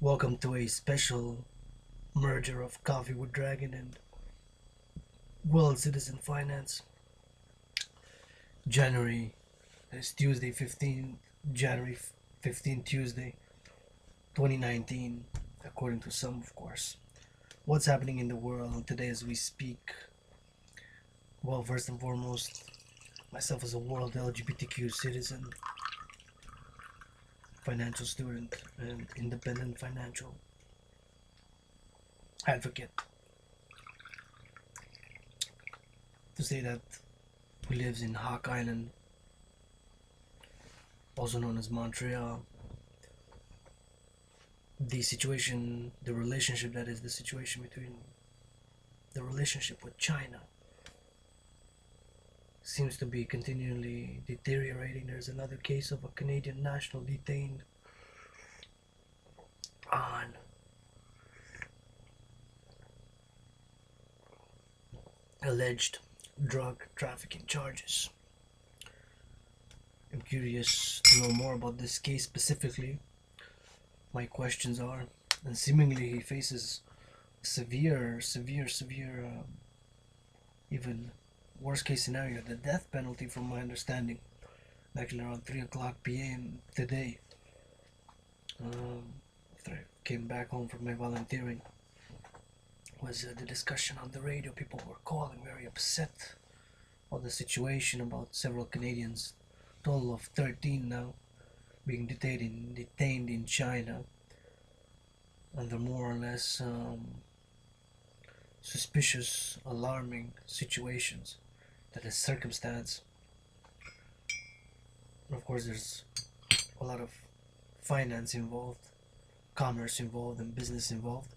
Welcome to a special merger of Coffee with Dragon and World Citizen Finance. January is Tuesday 15th, January 15th, Tuesday 2019, according to some, of course. What's happening in the world today as we speak? Well, first and foremost, myself as a world LGBTQ citizen, financial student, and independent financial advocate, to say that who lives in Hawk Island, also known as Montreal. The situation, the relationship that is the situation between the relationship with China seems to be continually deteriorating. There's another case of a Canadian national detained on alleged drug trafficking charges. I'm curious to know more about this case specifically. My questions are, and seemingly he faces severe, even worst case scenario, the death penalty from my understanding. Actually around 3 o'clock p.m. today, after I came back home from my volunteering, was the discussion on the radio. People were calling very upset about the situation, about several Canadians, total of 13 now, being detained in China under more or less suspicious, alarming situations that is circumstance. And of course, there's a lot of finance involved, commerce involved, and business involved.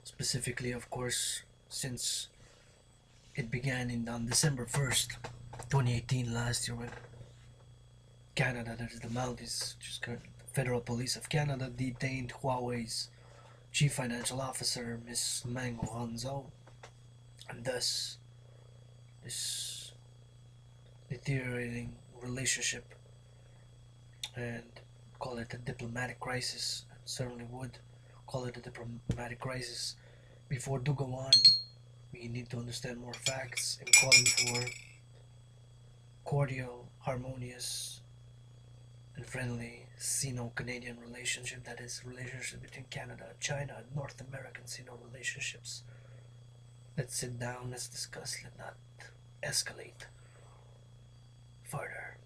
Specifically, of course, since it began on December 1st, 2018, last year, when Canada, that is the Maldives, just currently the Federal Police of Canada, detained Huawei's Chief Financial Officer, Ms. Meng Wanzhou, and thus this deteriorating relationship, and call it a diplomatic crisis, and certainly would call it a diplomatic crisis. Before do go on, we need to understand more facts and calling for cordial, harmonious, and friendly Sino-Canadian relationship, that is relationship between Canada, China, and North American Sino relationships. Let's sit down, let's discuss, let not escalate further.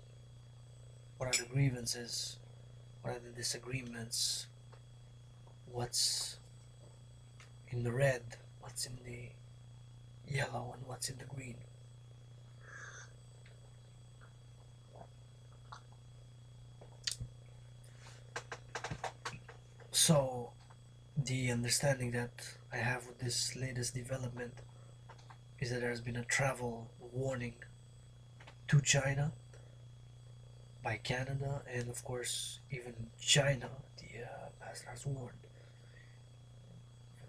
What are the grievances? What are the disagreements? What's in the red? What's in the yellow? And what's in the green? So, the understanding that I have with this latest development is that there has been a travel warning to China by Canada, and of course, even China, the ambassador has warned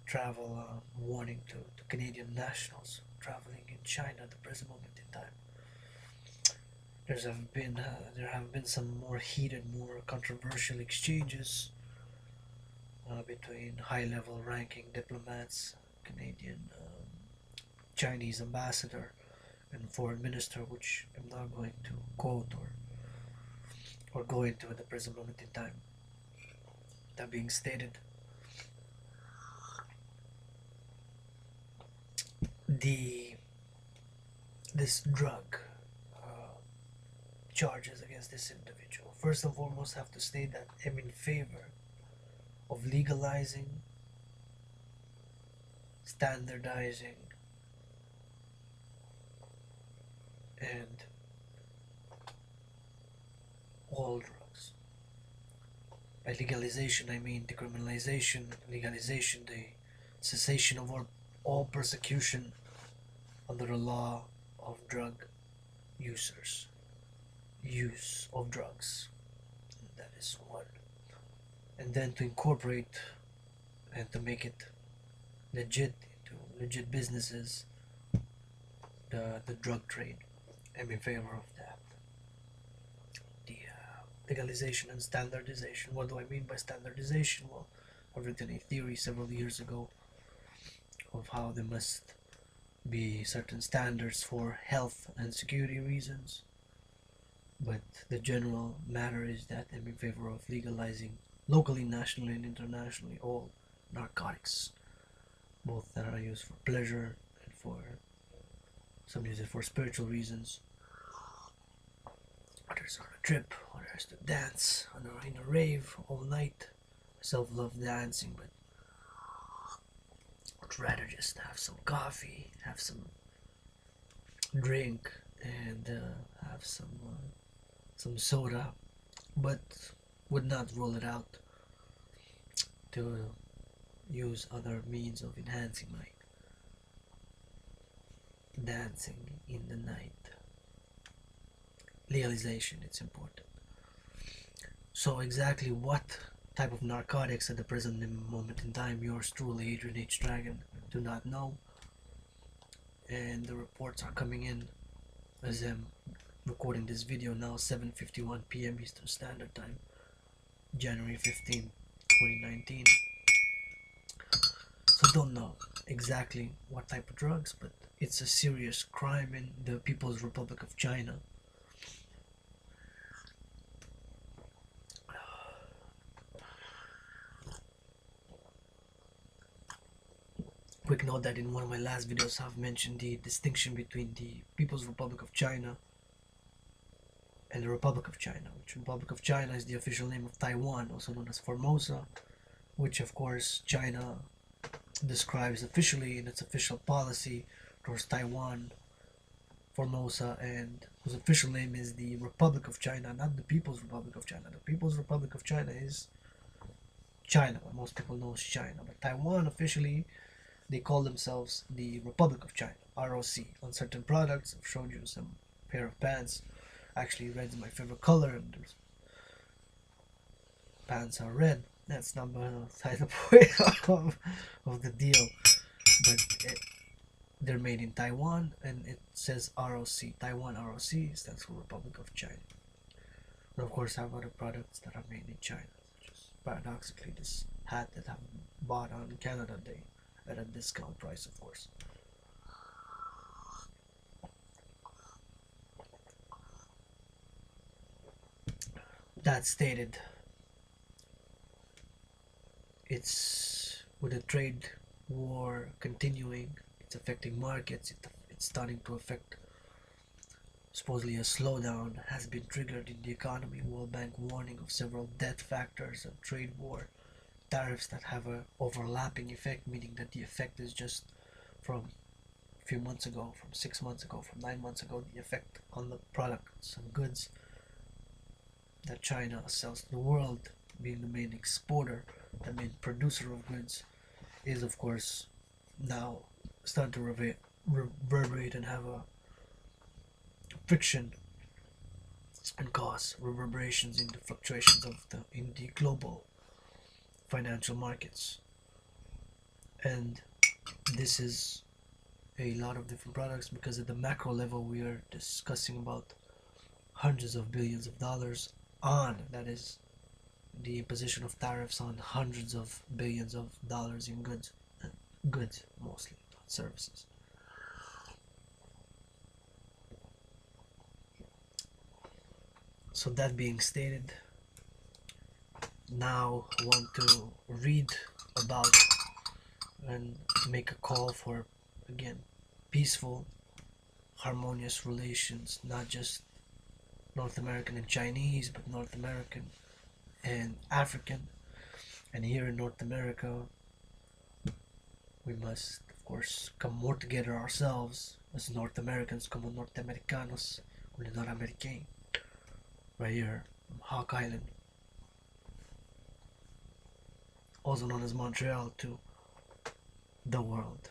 travel warning to Canadian nationals traveling in China at the present moment in time. There have been some more heated, more controversial exchanges between high-level ranking diplomats, Canadian, Chinese ambassador, and foreign minister, which I'm not going to quote or go into at the present moment in time. That being stated, the this drug charges against this individual. First and foremost, have to state that I'm in favor of legalizing, standardizing, and all drugs. By legalization, I mean decriminalization, legalization, the cessation of all persecution under the law of drug users, use of drugs. That is one. And then to incorporate and to make it legit, into legit businesses, the drug trade. I'm in favor of that. The legalization and standardization. What do I mean by standardization? Well, I've written a theory several years ago of how there must be certain standards for health and security reasons, but the general matter is that I'm in favor of legalizing locally, nationally, and internationally all narcotics, both that are used for pleasure and for some use it for spiritual reasons. Others on a trip, others to dance, others in a rave all night. I myself love dancing, but I'd rather just have some coffee, have some drink, and have some soda, but would not rule it out to use other means of enhancing my dancing in the night. Legalization, it's important. So exactly what type of narcotics at the present moment in time, yours truly, Adrian H. Dragan, do not know. And the reports are coming in as I'm recording this video now, 7:51 p.m. Eastern Standard Time, January 15, 2019. So don't know exactly what type of drugs, but it's a serious crime in the People's Republic of China. Quick note that in one of my last videos I've mentioned the distinction between the People's Republic of China and the Republic of China, which Republic of China is the official name of Taiwan, also known as Formosa, which of course China describes officially in its official policy towards Taiwan, Formosa, and whose official name is the Republic of China, not the People's Republic of China. The People's Republic of China is China, but most people know it's China. But Taiwan officially, they call themselves the Republic of China, ROC. On certain products, I've showed you some pair of pants. Actually, red is my favorite color, and there's pants are red. That's not beside the point of the deal. But they're made in Taiwan, and it says ROC. Taiwan ROC stands for Republic of China. But of course, I have other products that are made in China, such as paradoxically this hat that I bought on Canada Day at a discount price, of course. That stated, it's with the trade war continuing, it's affecting markets, it's starting to affect. Supposedly a slowdown has been triggered in the economy. World Bank warning of several debt factors and trade war, tariffs that have a overlapping effect, meaning that the effect is just from a few months ago, from 6 months ago, from 9 months ago. The effect on the products and goods that China sells to the world, being the main exporter, the main producer of goods, is of course now starting to reverberate and have a friction and cause reverberations in the fluctuations of the global financial markets. And this is a lot of different products, because at the macro level we are discussing about hundreds of billions of dollars on, that is the imposition of tariffs on hundreds of billions of dollars in goods mostly, not services. So that being stated, now I want to read about and make a call for, again, peaceful, harmonious relations, not just North American and Chinese, but North American and African. And here in North America, we must, of course, come more together ourselves as North Americans, como norteamericanos, como Norteamericain, right here from Hawk Island, also known as Montreal, to the world.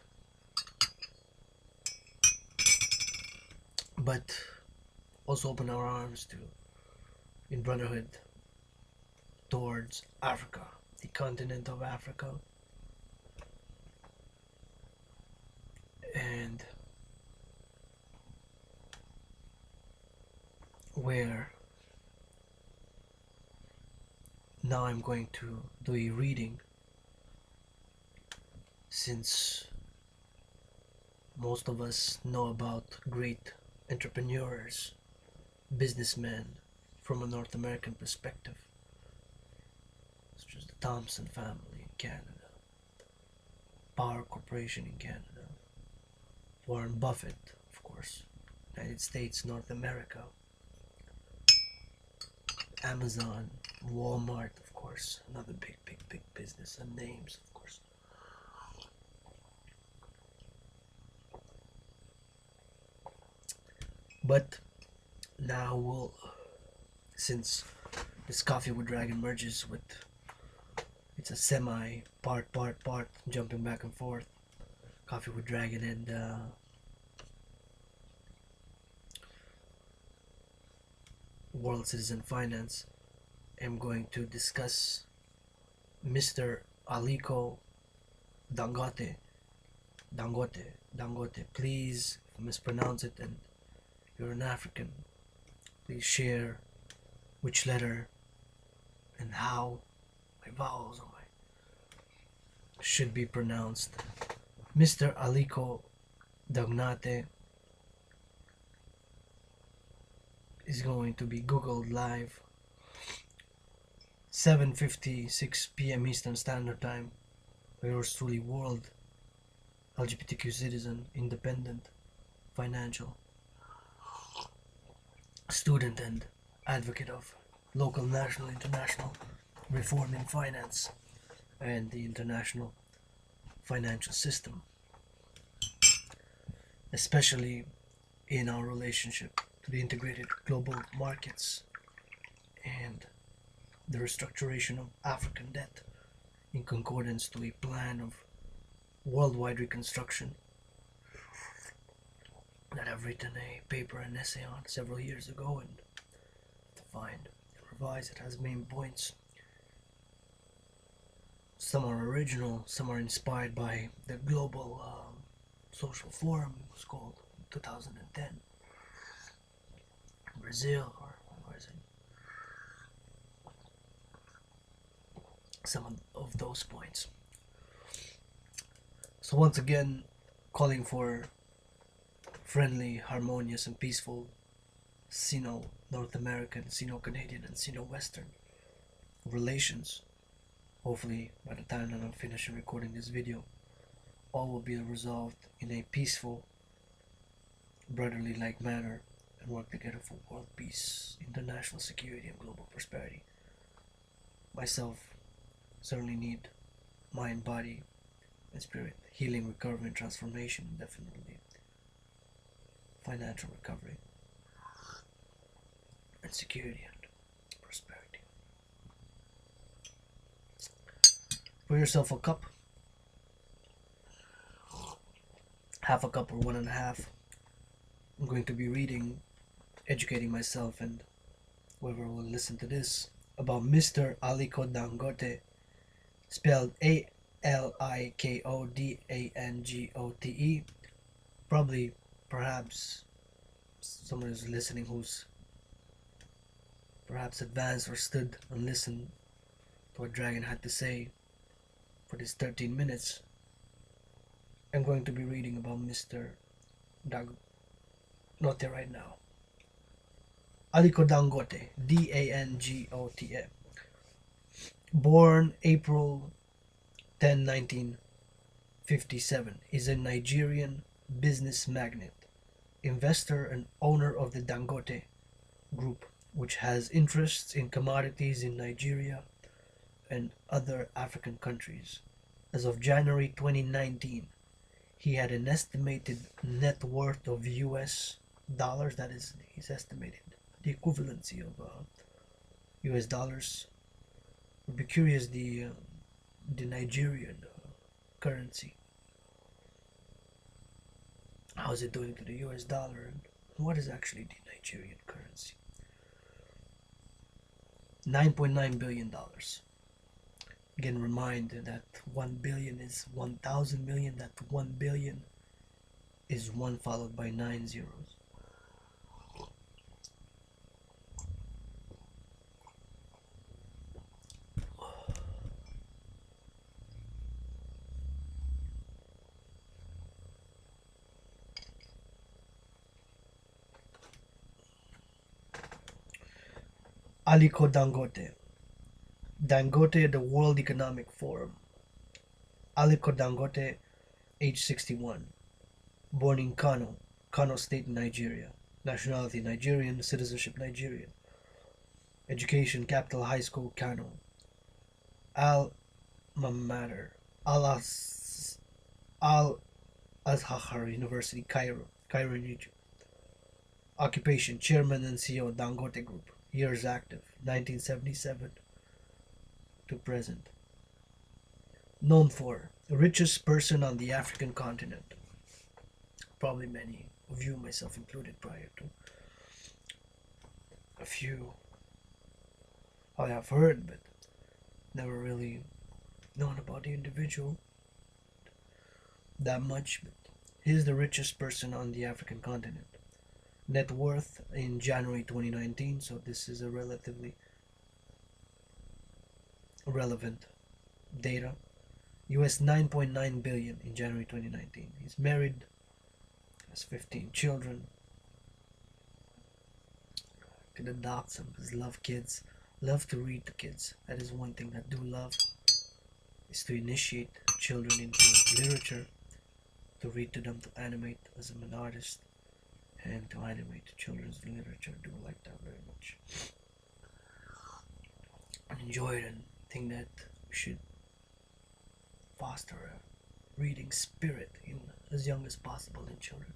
But also open our arms to, in brotherhood, towards Africa, the continent of Africa, and where now I'm going to do a reading, since most of us know about great entrepreneurs, businessmen from a North American perspective, such as the Thompson family in Canada, Power Corporation in Canada, Warren Buffett, of course, United States, North America, Amazon, Walmart, of course, another big business, and names, of course. But now since this Coffee with Dragon merges with, it's a semi part, jumping back and forth, Coffee with Dragon and World Citizen Finance, I'm going to discuss Mr. Aliko Dangote. Dangote. Please, if I mispronounce it and you're an African, please share which letter and how my vowels should be pronounced. Mr. Aliko Dangote is going to be Googled live 7:56 p.m. Eastern Standard Time by yours truly, world LGBTQ citizen, independent, financial, student and advocate of local, national, international reform in finance and the international financial system, especially in our relationship to the integrated global markets and the restructuration of African debt in concordance to a plan of worldwide reconstruction that I've written a paper and essay on several years ago and defined and revised. It has main points. Some are original, some are inspired by the Global Social Forum, it was called, in 2010. Brazil, or where is it? Some of those points. So once again, calling for friendly, harmonious, and peaceful Sino-North American, Sino-Canadian, and Sino-Western relations. Hopefully, by the time that I'm finished recording this video, all will be resolved in a peaceful, brotherly-like manner and work together for world peace, international security, and global prosperity. Myself certainly need mind, body, and spirit healing, recovery, and transformation, definitely financial recovery and security and prosperity. Pour yourself a cup, half a cup or one and a half. I'm going to be reading, educating myself and whoever will listen to this about Mr. Aliko Dangote, spelled Alikodangote. Probably, perhaps, someone who's listening who's perhaps advanced or stood and listened to what Dragan had to say for this 13 minutes. I'm going to be reading about Mr. Dangote right now. Aliko Dangote, Dangote. Born April 10, 1957, is a Nigerian business magnate, investor and owner of the Dangote Group, which has interests in commodities in Nigeria and other African countries. As of January 2019, he had an estimated net worth of US dollars, that is, he's estimated the equivalency of US dollars. Would be curious the Nigerian currency. How is it doing to the US dollar, and what is actually the Nigerian currency? $9.9 billion. Again, remind that 1 billion is 1,000 million, that 1 billion is 1 followed by 9 zeros. Aliko Dangote. Dangote, the World Economic Forum. Aliko Dangote, age 61. Born in Kano, Kano State, Nigeria. Nationality Nigerian, citizenship Nigerian. Education Capital High School, Kano. Alma Mater. Al Azhar University, Cairo, Cairo in Egypt. Occupation Chairman and CEO, Dangote Group. Years active 1977 to present. Known for richest person on the African continent. Probably many of you, myself included, prior to a few I have heard, but never really known about the individual that much. But he's the richest person on the African continent. Net worth in January 2019, so this is a relatively relevant data. US 9.9 billion in January 2019. He's married, has 15 children. Could adopt some because love kids, love to read to kids. That is one thing that do love, is to initiate children into literature, to read to them, to animate as an artist, and to animate children's literature. Do like that very much. And enjoy it, and think that we should foster a reading spirit in as young as possible in children.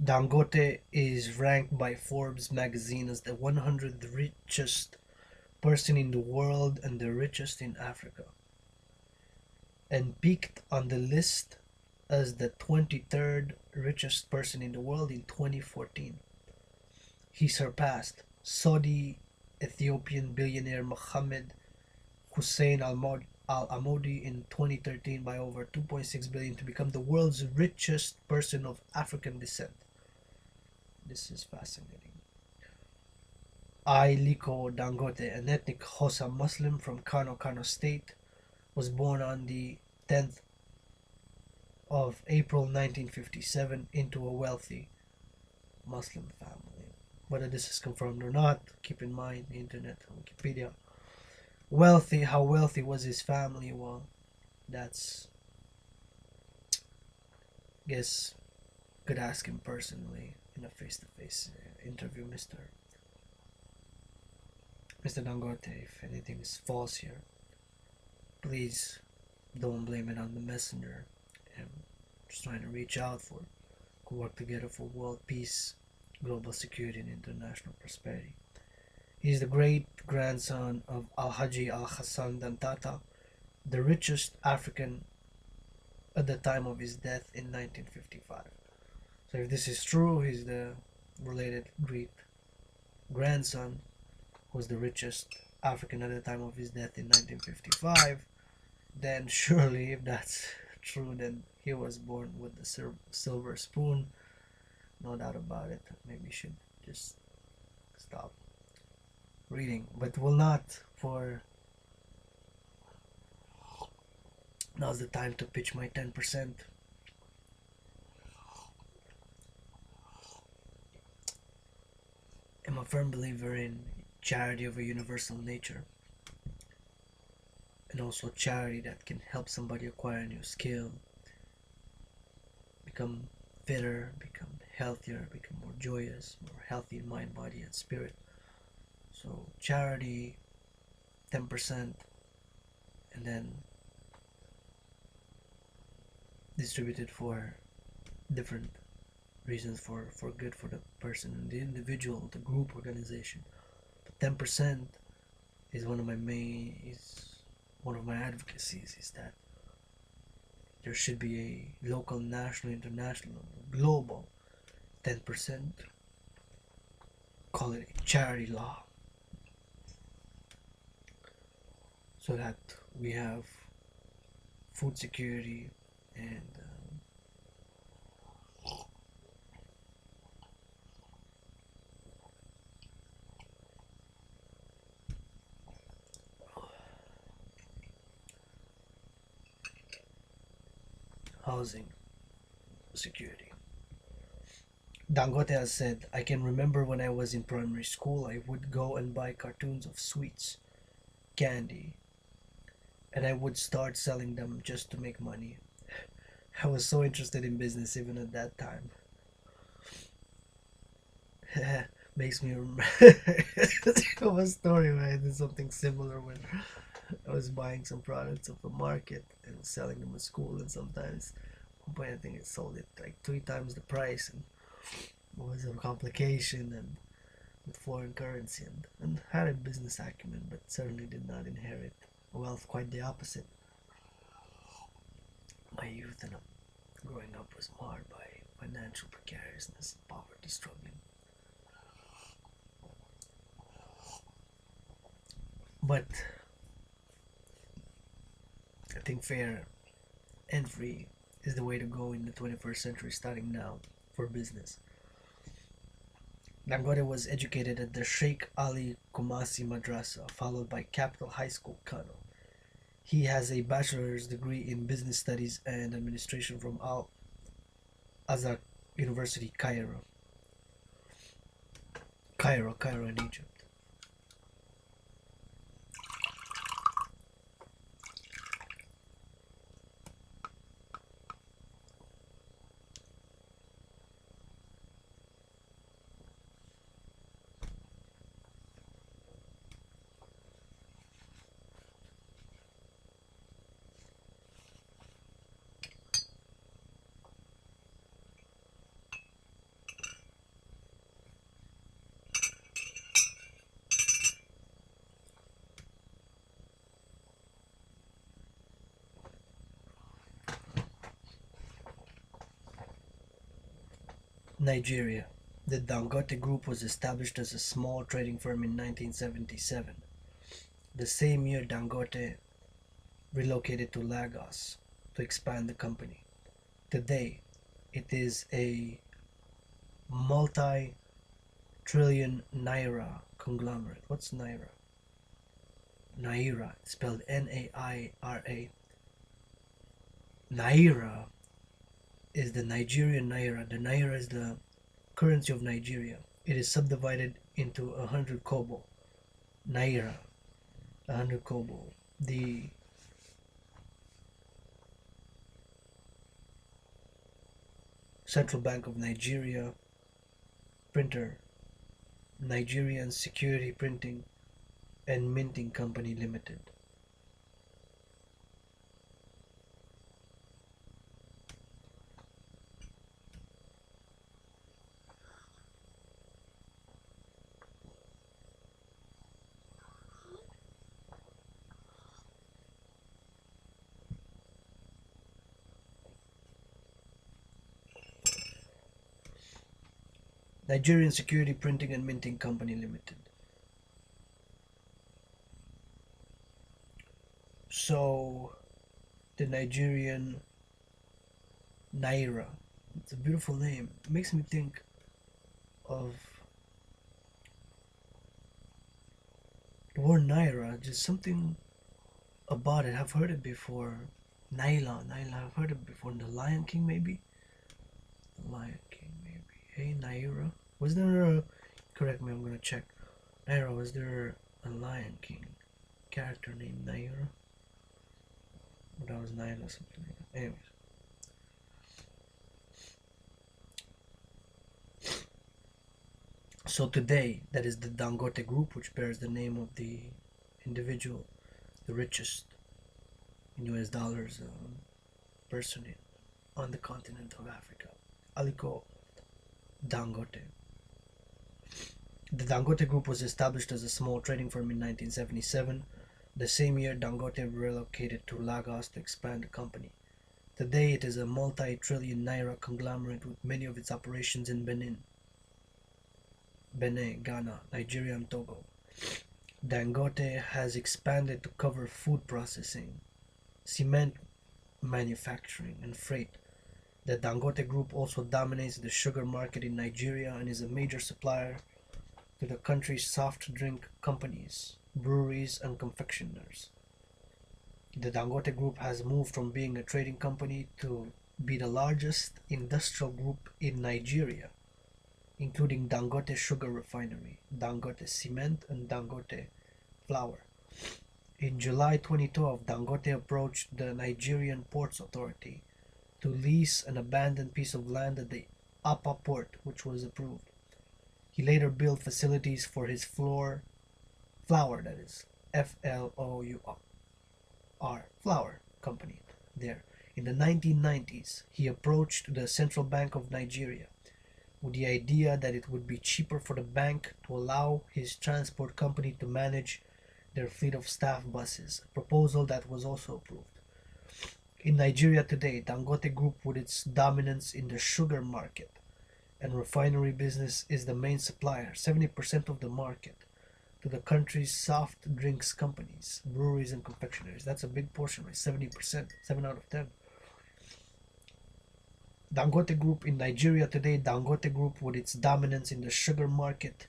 Dangote is ranked by Forbes magazine as the 100th richest person in the world and the richest in Africa, and peaked on the list as the 23rd richest person in the world in 2014. He surpassed Saudi Ethiopian billionaire Mohammed Hussein Al-Amodi in 2013 by over 2.6 billion to become the world's richest person of African descent. This is fascinating. Aliko Dangote, an ethnic Hausa Muslim from Kano, Kano State, was born on the 10th of April 1957 into a wealthy Muslim family. Whether this is confirmed or not, keep in mind the internet, Wikipedia. Wealthy, how wealthy was his family? Well, that's, guess, could ask him personally in a face-to-face interview, Mr. Dangote. If anything is false here, please don't blame it on the messenger. I'm just trying to reach out for, could work together for world peace, global security, and international prosperity. He is the great-grandson of Al-Haji Al-Hassan Dantata, the richest African at the time of his death in 1955. So if this is true, he's the related great-grandson who was the richest African at the time of his death in 1955. Then surely, if that's true, then he was born with the silver spoon. No doubt about it. Maybe should just stop reading, but will not. For now's the time to pitch my 10%. I'm a firm believer in charity of a universal nature, and also charity that can help somebody acquire a new skill, become fitter, become healthier, become more joyous, more healthy in mind, body, and spirit. So charity, 10%, and then distributed for different reasons, for good for the person, the individual, the group, organization. But 10% is one of my advocacies, is that there should be a local, national, international, global 10%. Call it a charity law, so that we have food security and housing, security. Dangote has said, I can remember when I was in primary school, I would go and buy cartons of sweets, candy, and I would start selling them just to make money. I was so interested in business even at that time. Makes me remember of a story where I did something similar when I was buying some products off the market and selling them at school, and sometimes at one point I think I sold it like 3 times the price, and it was a complication and with foreign currency, and had a business acumen, but certainly did not inherit wealth. Quite the opposite. My youth and growing up was marred by financial precariousness and poverty struggling. But I think fair and free is the way to go in the 21st century, starting now for business. Dangote was educated at the Sheikh Ali Kumasi Madrasa, followed by Capital High School, Kano. He has a bachelor's degree in business studies and administration from Al Azhar University, Cairo in Egypt. Nigeria. The Dangote Group was established as a small trading firm in 1977. The same year, Dangote relocated to Lagos to expand the company. Today, it is a multi trillion naira conglomerate. What's naira? Naira, spelled Naira. Naira is the Nigerian naira. The naira is the currency of Nigeria. It is subdivided into 100 kobo. Naira, 100 kobo. The Central Bank of Nigeria printer, Nigerian Security Printing and Minting Company Limited. Nigerian Security Printing and Minting Company Limited. So, the Nigerian Naira. It's a beautiful name. It makes me think of the word Naira, just something about it. I've heard it before. Naila, I've heard it before. In The Lion King, maybe? The Lion King, maybe. Hey, Naira. Was there a. Correct me, I'm gonna check. Naira, was there a Lion King character named Naira? But that was Naila, something like that. Anyways. So today, that is the Dangote Group, which bears the name of the individual, the richest in US dollars person on the continent of Africa, Aliko Dangote. The Dangote Group was established as a small trading firm in 1977. The same year, Dangote relocated to Lagos to expand the company. Today, it is a multi-trillion naira conglomerate with many of its operations in Benin, Ghana, Nigeria, and Togo. Dangote has expanded to cover food processing, cement manufacturing, and freight. The Dangote Group also dominates the sugar market in Nigeria and is a major supplier to the country's soft drink companies, breweries, and confectioners. The Dangote Group has moved from being a trading company to be the largest industrial group in Nigeria, including Dangote Sugar Refinery, Dangote Cement, and Dangote Flour. In July 2012, Dangote approached the Nigerian Ports Authority to lease an abandoned piece of land at the Appa port, which was approved. He later built facilities for his flour, that is, flour company there. In the 1990s, he approached the Central Bank of Nigeria with the idea that it would be cheaper for the bank to allow his transport company to manage their fleet of staff buses, a proposal that was also approved. In Nigeria today, Dangote Group, with its dominance in the sugar market and refinery business, is the main supplier, 70% of the market, to the country's soft drinks companies, breweries, and confectionaries. That's a big portion, right? 70%, 7 out of 10. Dangote Group in Nigeria today, Dangote Group, with its dominance in the sugar market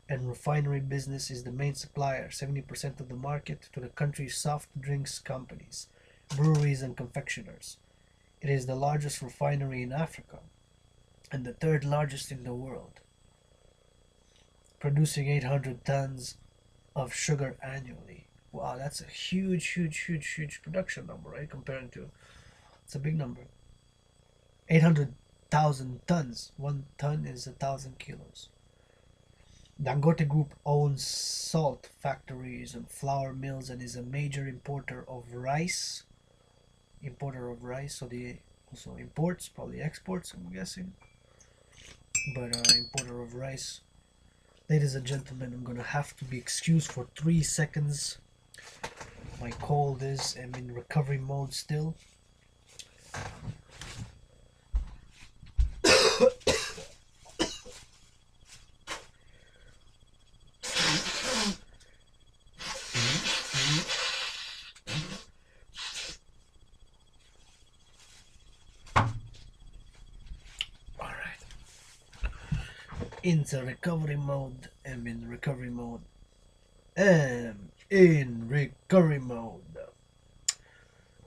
and refinery business, is the main supplier, 70% of the market, to the country's soft drinks companies, breweries, and confectioners. It is the largest refinery in Africa and the third largest in the world, producing 800 tons of sugar annually. Wow, that's a huge production number, right? Comparing to, it's a big number. 800,000 tons. 1 ton is 1,000 kilos. Dangote Group owns salt factories and flour mills and is a major importer of rice. So they also imports, probably exports, I'm guessing. But importer of rice. Ladies and gentlemen, I'm gonna have to be excused for 3 seconds. My cold is, I'm in recovery mode still. Into recovery mode. I'm in recovery mode.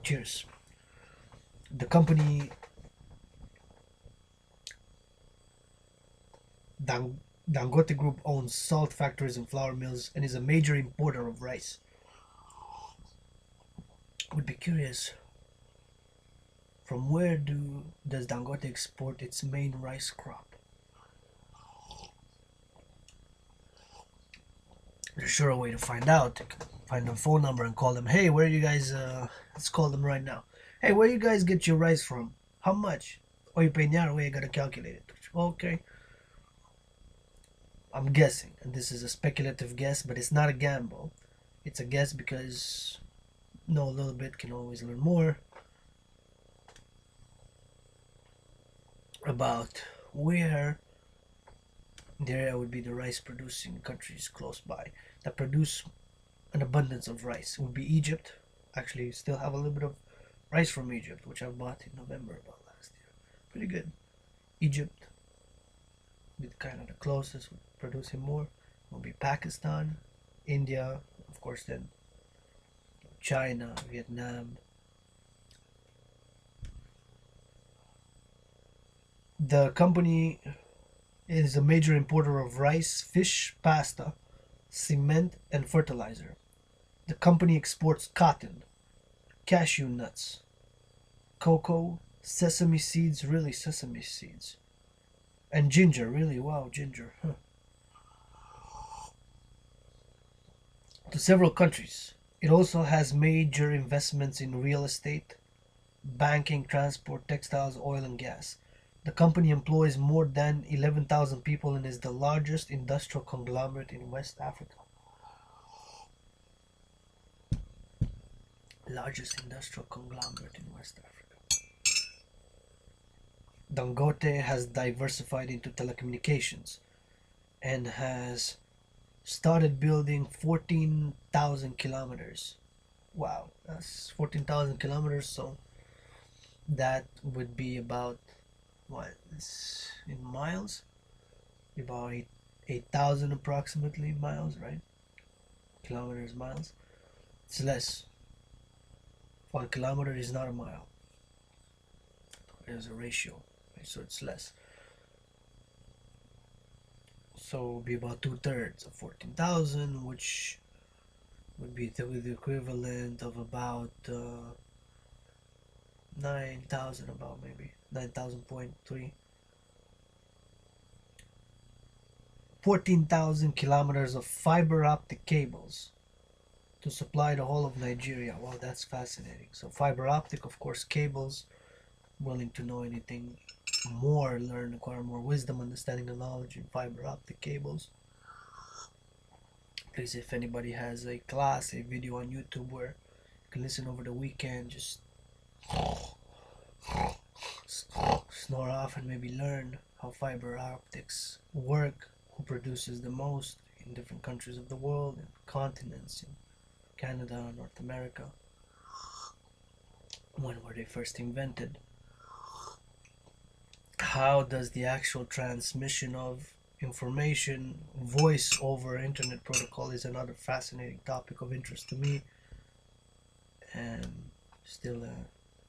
Cheers. The company Dangote Group owns salt factories and flour mills and is a major importer of rice. I would be curious, from where does Dangote export its main rice crop? There's sure a way to find out. Find a phone number and call them. Hey, where you guys? Let's call them right now. Hey, where you guys get your rice from? How much? Oh, you pay now. Wait, I gotta calculate it. Okay. I'm guessing, and this is a speculative guess, but it's not a gamble. It's a guess because know a little bit can always learn more about where the area would be the rice producing countries close by that produce an abundance of rice. It would be Egypt. Actually, still have a little bit of rice from Egypt, which I bought in November about last year. Pretty good. Egypt, with kind of the closest, producing more. Will be Pakistan, India, of course, then China, Vietnam. The company is a major importer of rice, fish, pasta, cement, and fertilizer. The company exports cotton, cashew nuts, cocoa, sesame seeds, really sesame seeds, and ginger, really, wow, ginger, huh. To several countries. It also has major investments in real estate, banking, transport, textiles, oil, and gas. The company employs more than 11,000 people and is the largest industrial conglomerate in West Africa. Largest industrial conglomerate in West Africa. Dangote has diversified into telecommunications and has started building 14,000 kilometers. Wow, that's 14,000 kilometers, so that would be about what, in miles? About 8,000 approximately miles, right? Kilometers, miles. It's less. 1 kilometer is not a mile. as a ratio, right? So it's less. So it would be about 2/3 of 14,000, which would be the equivalent of about 9,000, about maybe 9,000.3. 14,000 kilometers of fiber optic cables to supply the whole of Nigeria. Wow, that's fascinating. So fiber optic, of course, cables. Willing to know anything more, learn, acquire more wisdom, understanding, and knowledge in fiber optic cables. Please, if anybody has a class, a video on YouTube where you can listen over the weekend, just snore off and maybe learn how fiber optics work, who produces the most in different countries of the world, in continents, in Canada, North America, when were they first invented, how does the actual transmission of information, voice over internet protocol is another fascinating topic of interest to me, and still a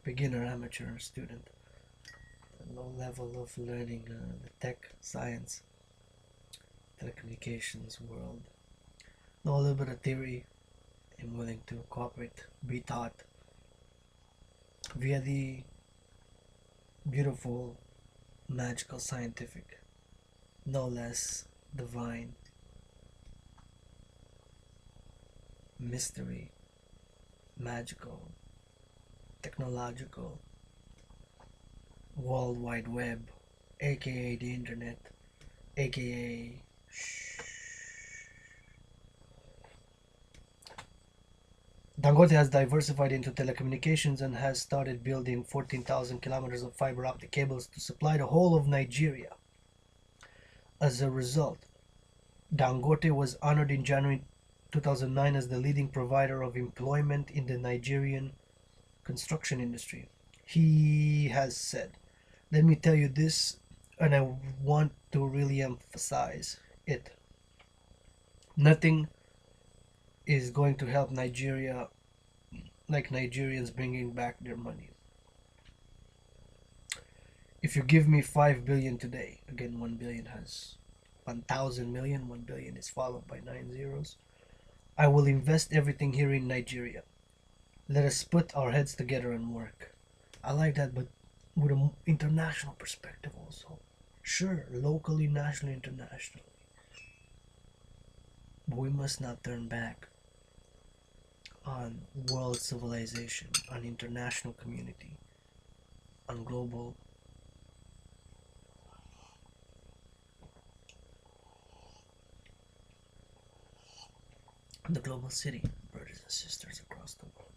beginner amateur student, a low level of learning the tech, science, telecommunications world. Know a little bit of theory. I'm willing to cooperate, be taught via the beautiful, magical, scientific, no less divine, mystery, magical, technological, World Wide Web, aka the internet, aka Dangote has diversified into telecommunications and has started building 14,000 kilometers of fiber optic cables to supply the whole of Nigeria. As a result, Dangote was honored in January 2009 as the leading provider of employment in the Nigerian construction industry. He has said, let me tell you this, and I want to really emphasize it. Nothing is going to help Nigeria like Nigerians bringing back their money. If you give me 5 billion today, again 1 billion has 1,000 million, 1 billion is followed by 9 zeros, I will invest everything here in Nigeria. Let us put our heads together and work. I like that, but with an international perspective also. Sure, locally, nationally, internationally. But we must not turn back on world civilization, on international community, on global the global city, brothers and sisters across the world.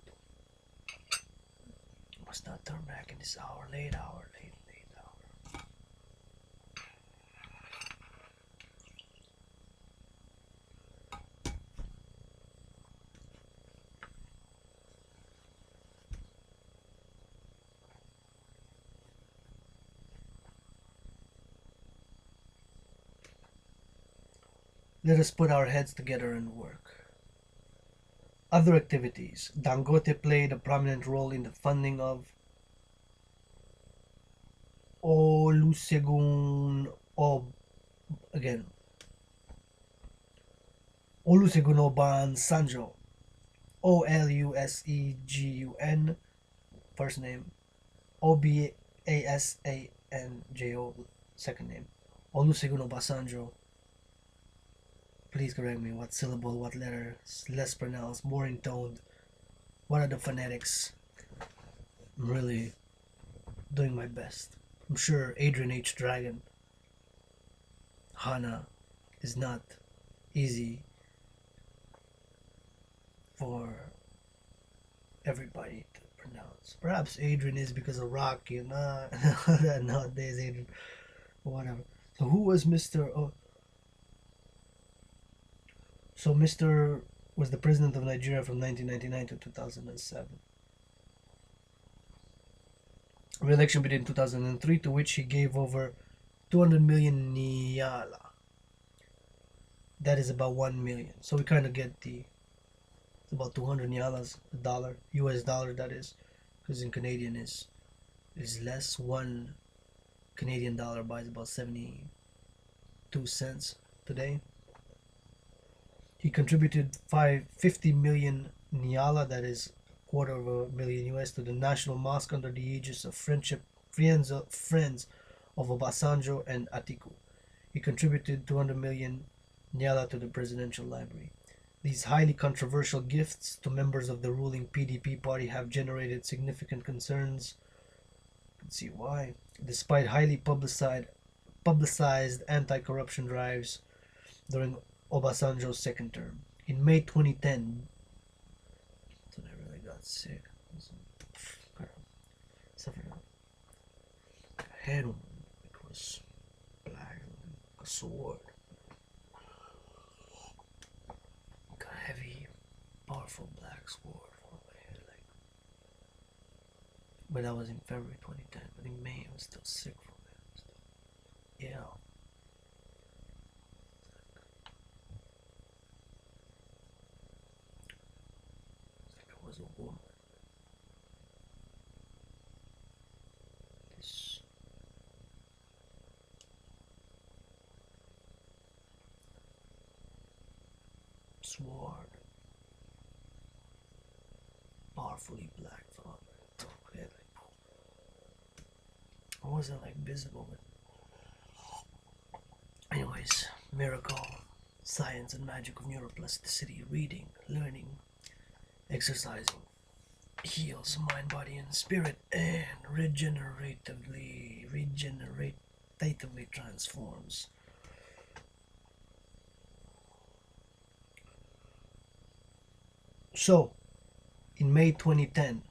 We must not turn back in this hour, late hour, late hour. Let us put our heads together and work. Other activities. Dangote played a prominent role in the funding of Olusegun again Olusegun Obasanjo, Olusegun, first name, Obasanjo, second name, Olusegun Obasanjo. Please correct me, what syllable, what letter, less pronounced, more intoned, what are the phonetics? I'm really doing my best. I'm sure Adrian H. Dragan, Hana, is not easy for everybody to pronounce. Perhaps Adrian is because of Rocky and nowadays Adrian, whatever. So who was Mr. So Mr. was the president of Nigeria from 1999 to 2007. Re-election between 2003, to which he gave over 200 million Niala. That is about 1 million. So we kind of get it's about 200 Nialas, a dollar, US dollar that is, because in Canadian is is less. 1 Canadian dollar buys about 72 cents today. He contributed 50 million Niala, that is quarter of a million US, to the National Mosque under the aegis of Friends of Obasanjo and Atiku. He contributed 200 million Niala to the Presidential Library. These highly controversial gifts to members of the ruling PDP party have generated significant concerns. You can see why. Despite highly publicized anti-corruption drives during Obasanjo's second term. In May 2010, so I really got sick. Suffered a head on it was black, like a sword. Like a heavy, powerful black sword on my head. Like, but that was in February 2010. But in May, I was still sick from it. Yeah. Was a woman. This sword, powerfully black from okay, like, I wasn't like visible, but anyways, miracle, science and magic of neuroplasticity, reading, learning, exercising heals mind, body, and spirit, and regeneratively transforms. So, in May 2010,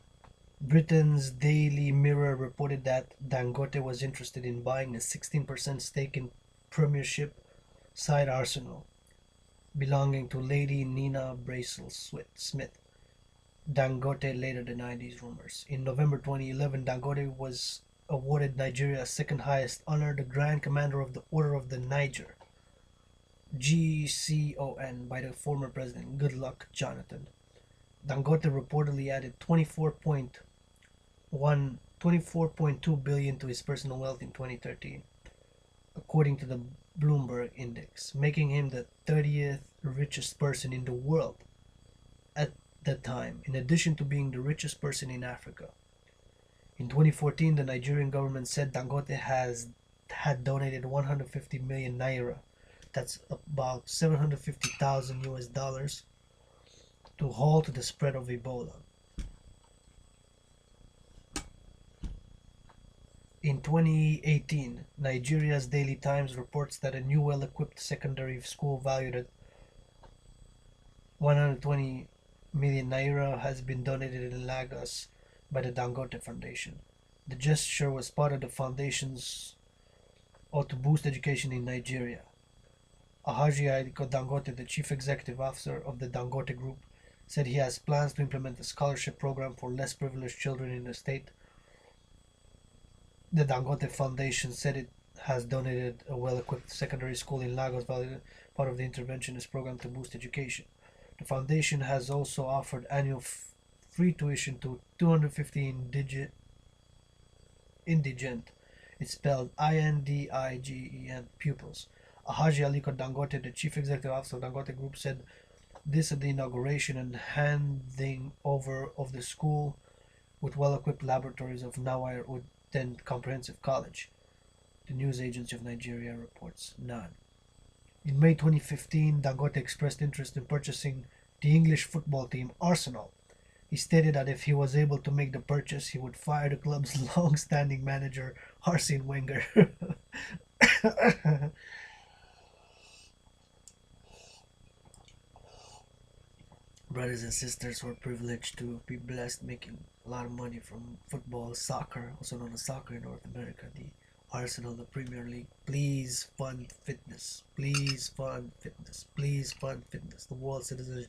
Britain's Daily Mirror reported that Dangote was interested in buying a 16% stake in Premiership side Arsenal, belonging to Lady Nina Braithwaite-Smith. Dangote later denied these rumors. In November 2011, Dangote was awarded Nigeria's second highest honor, the Grand Commander of the Order of the Niger, GCON, by the former president Goodluck Jonathan. Dangote reportedly added 24.2 billion to his personal wealth in 2013, according to the Bloomberg Index, making him the 30th richest person in the world at that time, in addition to being the richest person in Africa. In 2014, the Nigerian government said Dangote had donated 150 million naira, that's about 750,000 US dollars, to halt the spread of Ebola. In 2018, Nigeria's Daily Times reports that a new well-equipped secondary school valued at 120 million naira has been donated in Lagos by the Dangote Foundation. The gesture was part of the foundation's ought to boost education in Nigeria. Aliko Dangote, the chief executive officer of the Dangote Group, said he has plans to implement a scholarship program for less privileged children in the state. The Dangote Foundation said it has donated a well-equipped secondary school in Lagos, part of the interventionist program to boost education. The foundation has also offered annual free tuition to 250 indigent, it's spelled INDIGEN, pupils. Aliko Dangote, the chief executive officer of Dangote Group, said this at the inauguration and handing over of the school with well-equipped laboratories of Nawire Uden Comprehensive College. The news agency of Nigeria reports none. In May 2015, Dangote expressed interest in purchasing the English football team Arsenal. He stated that if he was able to make the purchase, he would fire the club's long-standing manager Arsene Wenger. Brothers and sisters, we're privileged to be blessed making a lot of money from football, soccer, also known as soccer in North America, the Arsenal, the Premier League. Please fund fitness. Please fund fitness. Please fund fitness. The World Citizens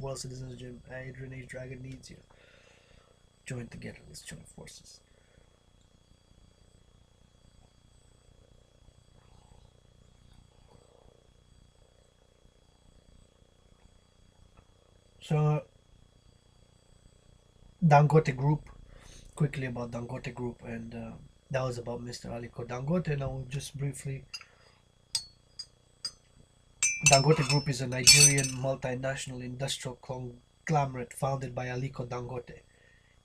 World Citizens Gym, Adrian Dragan needs you. Join together. Let's join forces. So, Dangote Group quickly about Dangote Group, and that was about Mr. Aliko Dangote. Now, just briefly, Dangote Group is a Nigerian multinational industrial conglomerate founded by Aliko Dangote.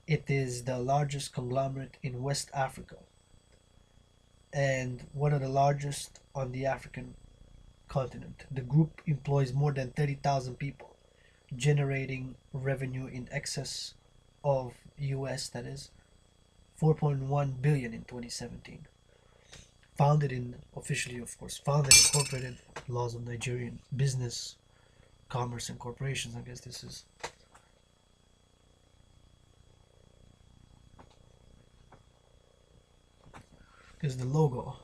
It is the largest conglomerate in West Africa and one of the largest on the African continent. The group employs more than 30,000 people, generating revenue in excess of US, that is 4.1 billion in 2017. Founded in, officially of course, founded and incorporated laws of Nigerian business, commerce and corporations. I guess this is the logo,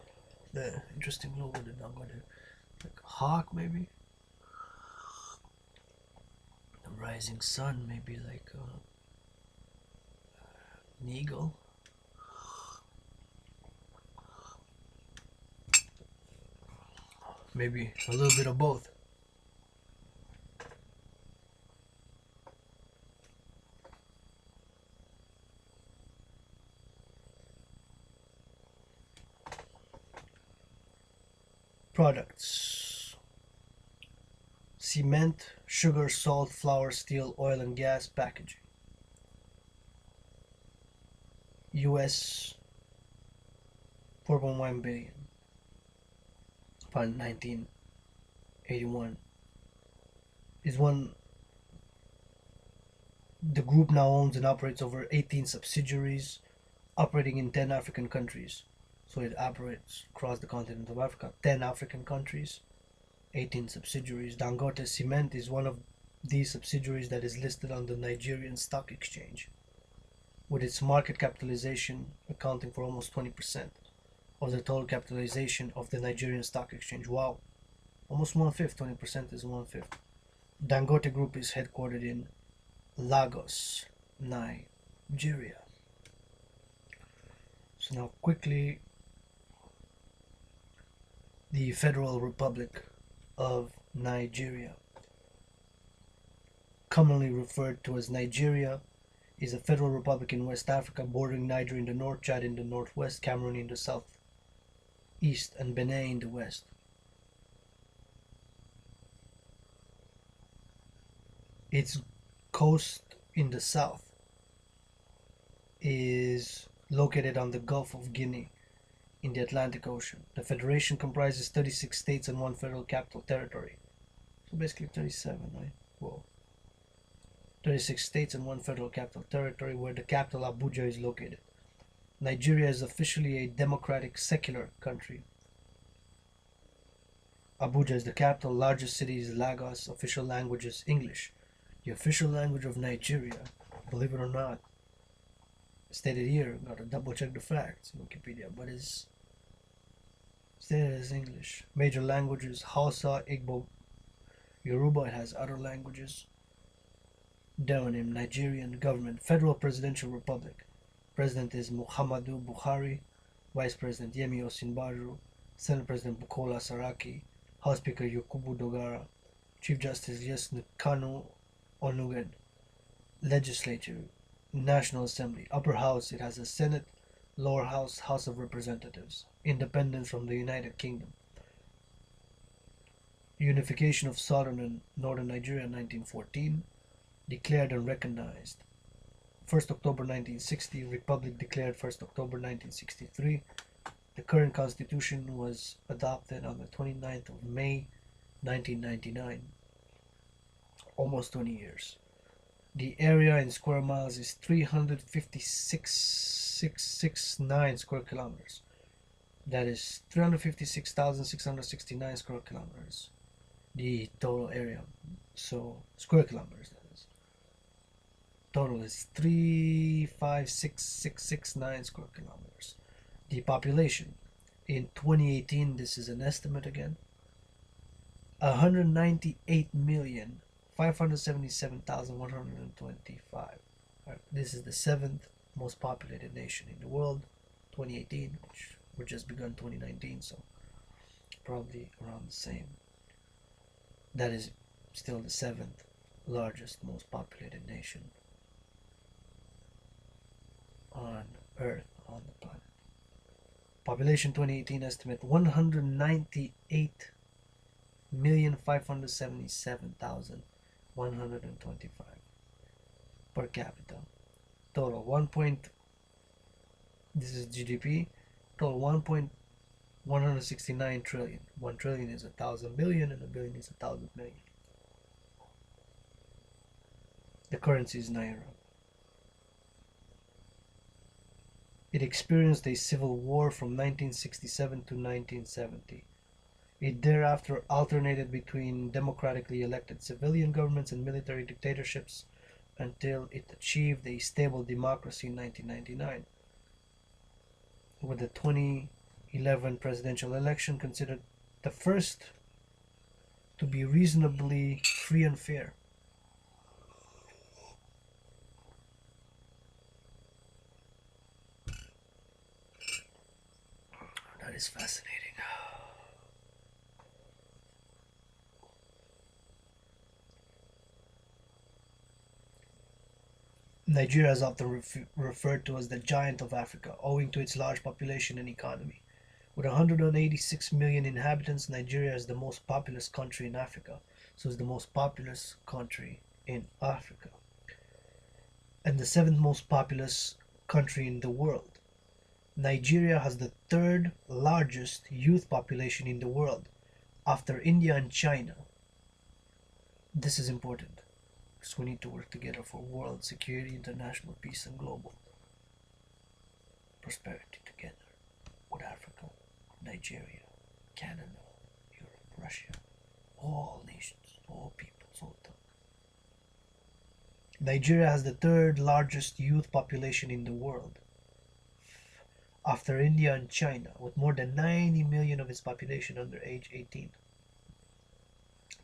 the interesting logo that I'm going to, like a hawk maybe, the rising sun, maybe like an eagle. Maybe a little bit of both. Products: cement, sugar, salt, flour, steel, oil and gas, packaging. US 4.1 billion upon 1981 is one. The group now owns and operates over 18 subsidiaries operating in 10 African countries. So it operates across the continent of Africa, 10 African countries, 18 subsidiaries. Dangote Cement is one of these subsidiaries that is listed on the Nigerian Stock Exchange, with its market capitalization accounting for almost 20% of the total capitalization of the Nigerian Stock Exchange. Wow, almost 1/5, 20% is 1/5. Dangote Group is headquartered in Lagos, Nigeria. So now quickly, the Federal Republic of Nigeria, commonly referred to as Nigeria, is a federal republic in West Africa, bordering Niger in the north, Chad in the northwest, Cameroon in the southeast, and Benin in the west. Its coast in the south is located on the Gulf of Guinea in the Atlantic Ocean. The federation comprises 36 states and one federal capital territory. So basically 37, right? Whoa. 36 states and one federal capital territory, where the capital Abuja is located. Nigeria is officially a democratic secular country. Abuja is the capital, largest city is Lagos, official language is English. The official language of Nigeria, believe it or not, stated here, gotta double check the facts, Wikipedia, but it's stated as English. Major languages: Hausa, Igbo, Yoruba. It has other languages. Demonym: Nigerian government. Federal Presidential Republic. President is Muhammadu Buhari. Vice President Yemi Osinbajo. Senate President Bukola Saraki. House Speaker Yakubu Dogara. Chief Justice Yesnu Kanu Onugen. Legislature: National Assembly. Upper House: it has a Senate. Lower House: House of Representatives. Independence from the United Kingdom. Unification of Southern and Northern Nigeria in 1914. Declared and recognized 1st October 1960. Republic declared 1st October 1963. The current constitution was adopted on the 29th of May 1999. Almost 20 years. The area in square miles is 356,669 square kilometers. That is 356,669 square kilometers. The total area. So, square kilometers, that is. Total is 356,669 square kilometers. The population in 2018, this is an estimate again, 198,577,125. This is the 7th most populated nation in the world, 2018, which we just begun 2019, so probably around the same. That is still the 7th largest, most populated nation on Earth on the planet. Population 2018 estimate 198,577,125 per capita. Total 1. This is GDP. Total 1.169 trillion. 1 trillion is 1,000 billion, and a billion is 1,000 million. The currency is naira. It experienced a civil war from 1967 to 1970. It thereafter alternated between democratically elected civilian governments and military dictatorships until it achieved a stable democracy in 1999, with the 2011 presidential election considered the first to be reasonably free and fair. That is fascinating. Nigeria is often referred to as the giant of Africa, owing to its large population and economy. With 186 million inhabitants, Nigeria is the most populous country in Africa. So it's the most populous country in Africa. And the seventh most populous country in the world. Nigeria has the third largest youth population in the world, after India and China. This is important, because we need to work together for world security, international peace, and global prosperity together with Africa, Nigeria, Canada, Europe, Russia, all nations, all peoples, all tongues. Nigeria has the third largest youth population in the world, after India and China, with more than 90 million of its population under age 18.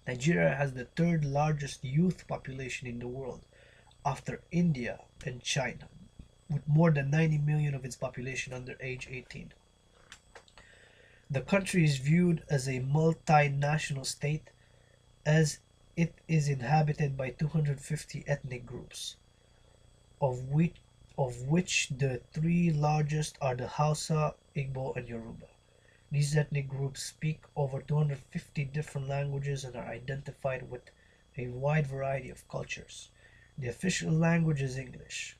Nigeria has the third largest youth population in the world, after India and China, with more than 90 million of its population under age 18. The country is viewed as a multinational state, as it is inhabited by 250 ethnic groups, of which the three largest are the Hausa, Igbo, and Yoruba. These ethnic groups speak over 250 different languages and are identified with a wide variety of cultures. The official language is English.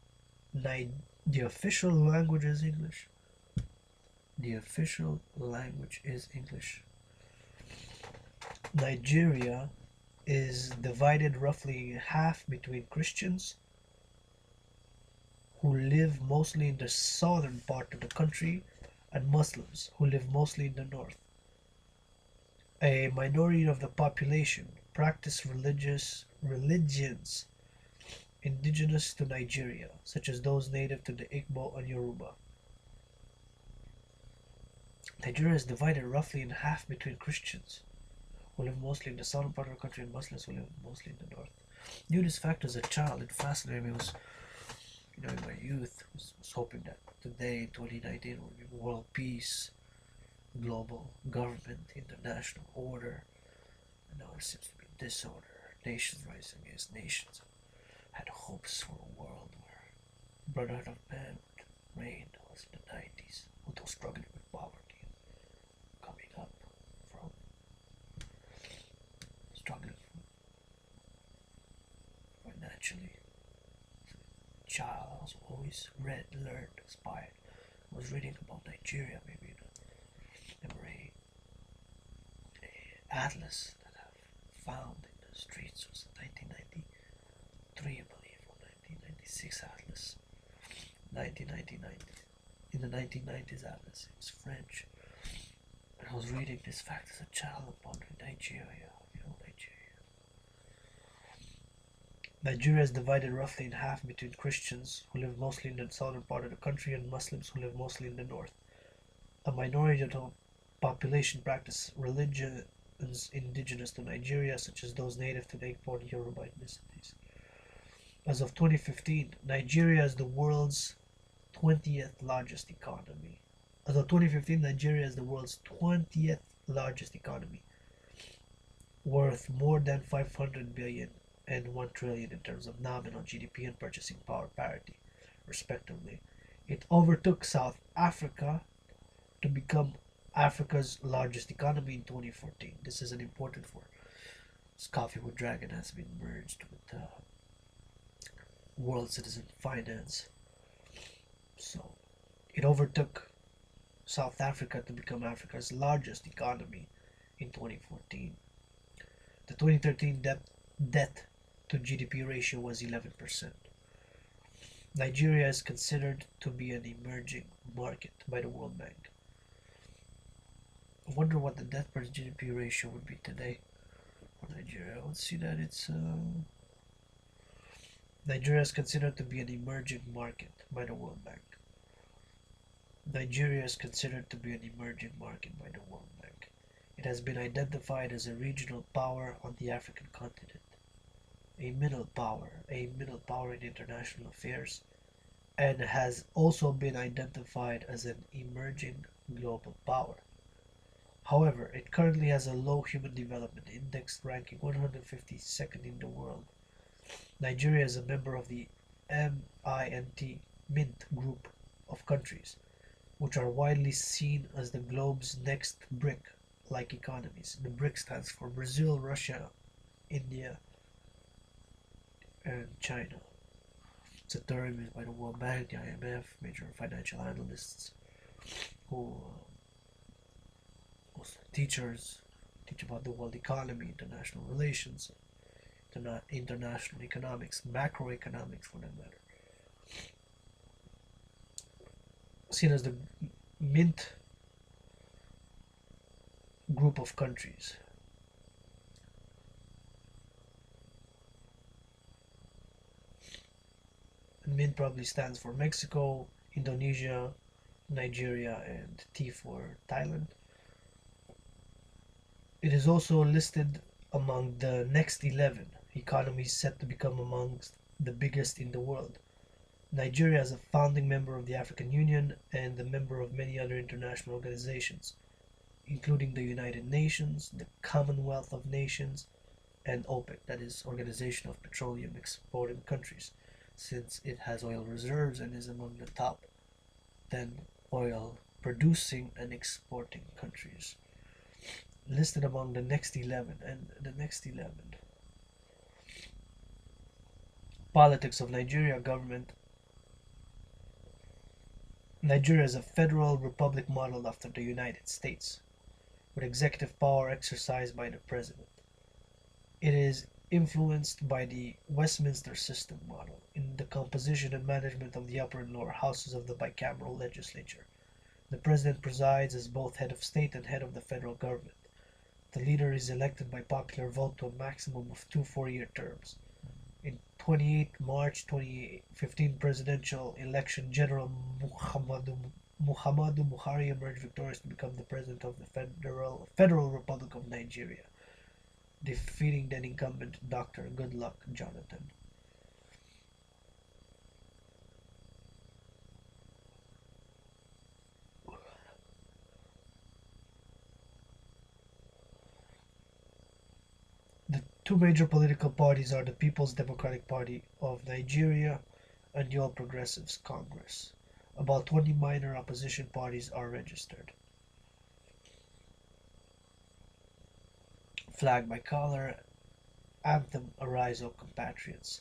The official language is English. The official language is English. Nigeria is divided roughly in half between Christians, who live mostly in the southern part of the country, and Muslims, who live mostly in the north. A minority of the population practice religions indigenous to Nigeria, such as those native to the Igbo and Yoruba. Nigeria is divided roughly in half between Christians, who live mostly in the southern part of the country, and Muslims, who live mostly in the north. Knew this fact as a child. It fascinated me. It was, in my youth, was hoping that today, 2019, would be world peace, global government, international order. And now there seems to be disorder, nations rising against nations. I had hopes for a world where brotherhood of man would reign. That was in the 90s, with those struggling with poverty, coming up from struggling financially. Child, I was always read, learned, inspired. I was reading about Nigeria, maybe a atlas that I've found in the streets. Was 1993, I believe, or 1996 atlas. 1999, in the 1990s atlas. It was French. And I was reading this fact as a child about Nigeria. Nigeria is divided roughly in half between Christians, who live mostly in the southern part of the country, and Muslims, who live mostly in the north. A minority of the population practice religions indigenous to Nigeria, such as those native to the Igbo and Yoruba ethnicities. As of 2015, Nigeria is the world's 20th largest economy. As of 2015, Nigeria is the world's 20th largest economy, worth more than 500 billion and 1 trillion in terms of nominal GDP and purchasing power parity, respectively. It overtook South Africa to become Africa's largest economy in 2014. This is an important for Coffee with Dragon has been merged with World Citizen Finance. So it overtook South Africa to become Africa's largest economy in 2014. The 2013 debt to GDP ratio was 11%. Nigeria is considered to be an emerging market by the World Bank. I wonder what the debt per GDP ratio would be today for Nigeria. Let's see that it's Nigeria is considered to be an emerging market by the World Bank. Nigeria is considered to be an emerging market by the World Bank. It has been identified as a regional power on the African continent, a middle power in international affairs, and has also been identified as an emerging global power. However, it currently has a low Human Development Index, ranking 152nd in the world. Nigeria is a member of the MINT group of countries, which are widely seen as the globe's next BRIC-like economies. The BRIC stands for Brazil, Russia, India, and China. It's a term used by the World Bank, the IMF, major financial analysts who also teachers teach about the world economy, international relations, international economics, macroeconomics for that matter. Seen as the Mint group of countries. Mint probably stands for Mexico, Indonesia, Nigeria, and T for Thailand. It is also listed among the next 11 economies set to become amongst the biggest in the world. Nigeria is a founding member of the African Union and a member of many other international organizations, including the United Nations, the Commonwealth of Nations, and OPEC, that is Organization of Petroleum Exporting Countries, since it has oil reserves and is among the top 10 oil producing and exporting countries. Listed among the next 11 and the next 11. Politics of Nigeria government. Nigeria is a federal republic modeled after the United States, with executive power exercised by the president. It is influenced by the Westminster system model in the composition and management of the upper and lower houses of the bicameral legislature. The president presides as both head of state and head of the federal government. The leader is elected by popular vote to a maximum of 2 4-year terms. In 28 March 2015 presidential election, General Muhammadu Buhari emerged victorious to become the president of the Federal Republic of Nigeria, defeating then incumbent Dr. Goodluck Jonathan. The two major political parties are the People's Democratic Party of Nigeria and the All Progressives Congress. About 20 minor opposition parties are registered. Flag by color, anthem Arise, O Compatriots.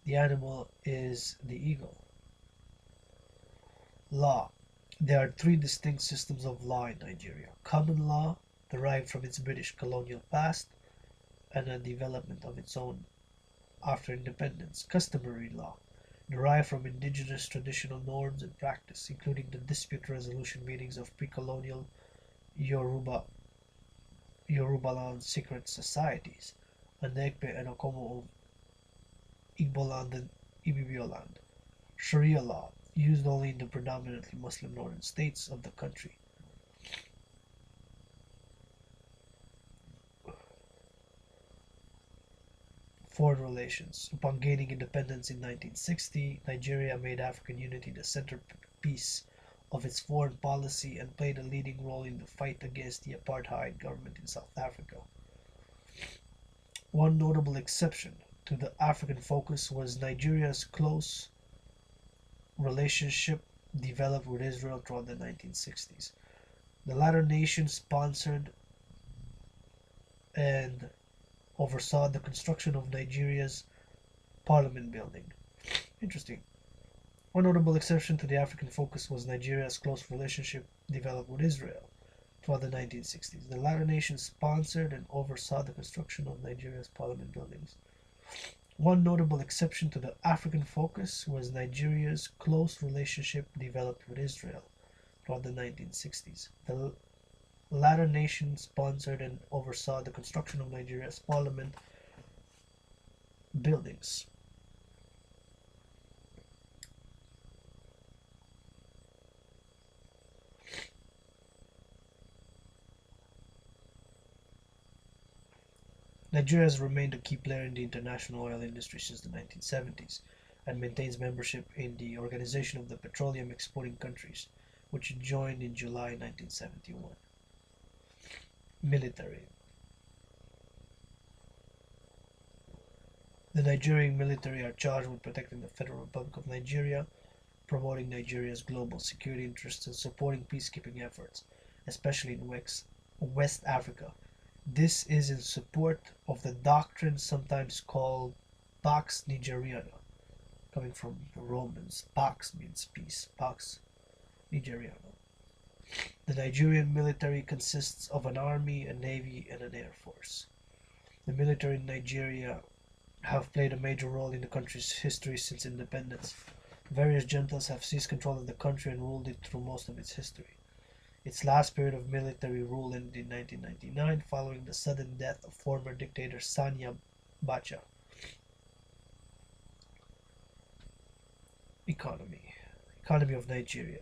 The animal is the eagle. Law. There are three distinct systems of law in Nigeria. Common law, derived from its British colonial past, and a development of its own after independence. Customary law, derived from indigenous traditional norms and practice, including the dispute resolution meetings of pre-colonial Yorubaland secret societies, Anegbe and Okomo of Igboland and Ibibioland. Sharia law, used only in the predominantly Muslim northern states of the country. Foreign relations. Upon gaining independence in 1960, Nigeria made African unity the centerpiece of its foreign policy and played a leading role in the fight against the apartheid government in South Africa. One notable exception to the African focus was Nigeria's close relationship developed with Israel throughout the 1960s. The latter nation sponsored and oversaw the construction of Nigeria's parliament building. Interesting. One notable exception to the African focus was Nigeria's close relationship developed with Israel throughout the 1960s. The latter nation sponsored and oversaw the construction of Nigeria's parliament buildings. One notable exception to the African focus was Nigeria's close relationship developed with Israel throughout the 1960s. The latter nation sponsored and oversaw the construction of Nigeria's parliament buildings. Nigeria has remained a key player in the international oil industry since the 1970s and maintains membership in the Organization of the Petroleum Exporting Countries, which it joined in July 1971. Military. The Nigerian military are charged with protecting the Federal Republic of Nigeria, promoting Nigeria's global security interests, and supporting peacekeeping efforts, especially in West Africa. This is in support of the doctrine sometimes called Pax Nigeriana, coming from the Romans. Pax means peace, Pax Nigeriana. The Nigerian military consists of an army, a navy, and an air force. The military in Nigeria have played a major role in the country's history since independence. Various juntas have seized control of the country and ruled it through most of its history. Its last period of military rule ended in 1999 following the sudden death of former dictator Sani Abacha. Economy of Nigeria.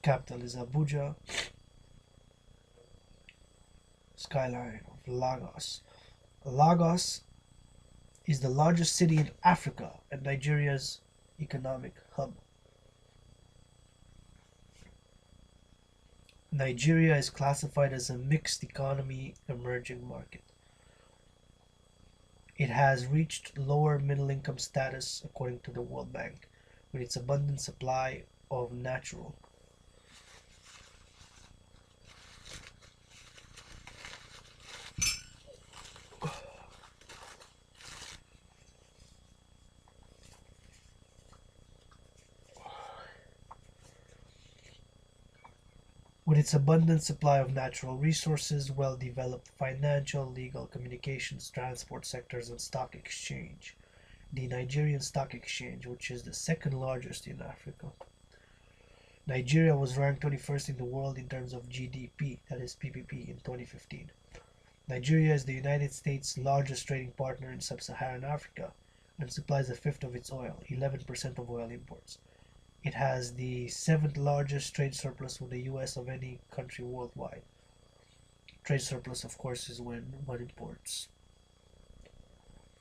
Capital is Abuja. Skyline of Lagos. Lagos is the largest city in Africa and Nigeria's economic hub. Nigeria is classified as a mixed economy emerging market. It has reached lower middle income status according to the World Bank, with its abundant supply of natural resources, well-developed financial, legal, communications, transport sectors, and stock exchange. The Nigerian Stock Exchange, which is the second largest in Africa. Nigeria was ranked 21st in the world in terms of GDP, that is PPP, in 2015. Nigeria is the United States' largest trading partner in sub-Saharan Africa and supplies a fifth of its oil, 11% of oil imports. It has the seventh largest trade surplus with the US of any country worldwide. Trade surplus, of course, is when one imports.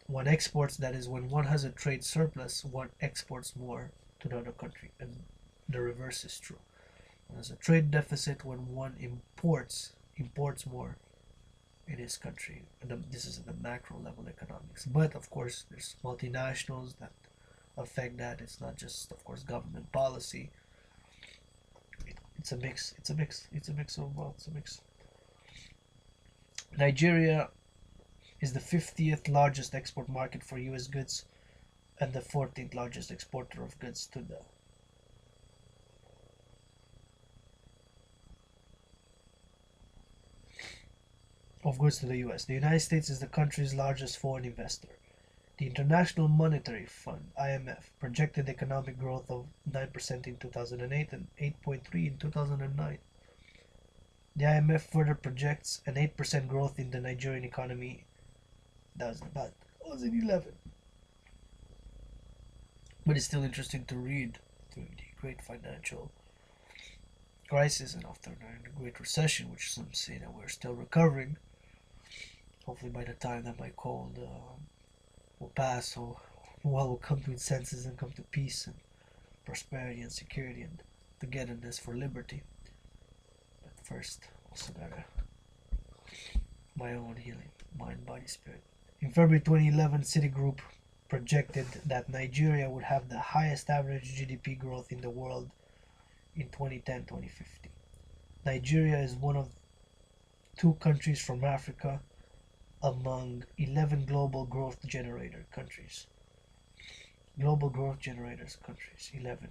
One exports, that is, when one has a trade surplus, one exports more to the other country, and the reverse is true. One has a trade deficit when one imports more in his country. And this is at the macro level economics. But of course, there's multinationals that affect that. It's not just, of course, government policy. It's a mix. It's a mix of both. It's a mix. Nigeria is the 50th largest export market for US goods and the 14th largest exporter of goods to the US. The United States is the country's largest foreign investor. The International Monetary Fund, IMF, projected economic growth of 9% in 2008 and 8.3% in 2009. The IMF further projects an 8% growth in the Nigerian economy. That was about 2011. But it's still interesting to read through the great financial crisis and after the Great Recession, which some say that we're still recovering. Hopefully by the time that my cold will pass, so we'll come to its senses and come to peace and prosperity and security and togetherness for liberty. But first, also gotta my own healing, mind, body, spirit. In February 2011, Citigroup projected that Nigeria would have the highest average GDP growth in the world in 2010-2050. Nigeria is one of two countries from Africa among 11 global growth generator countries. Global growth generators countries, 11.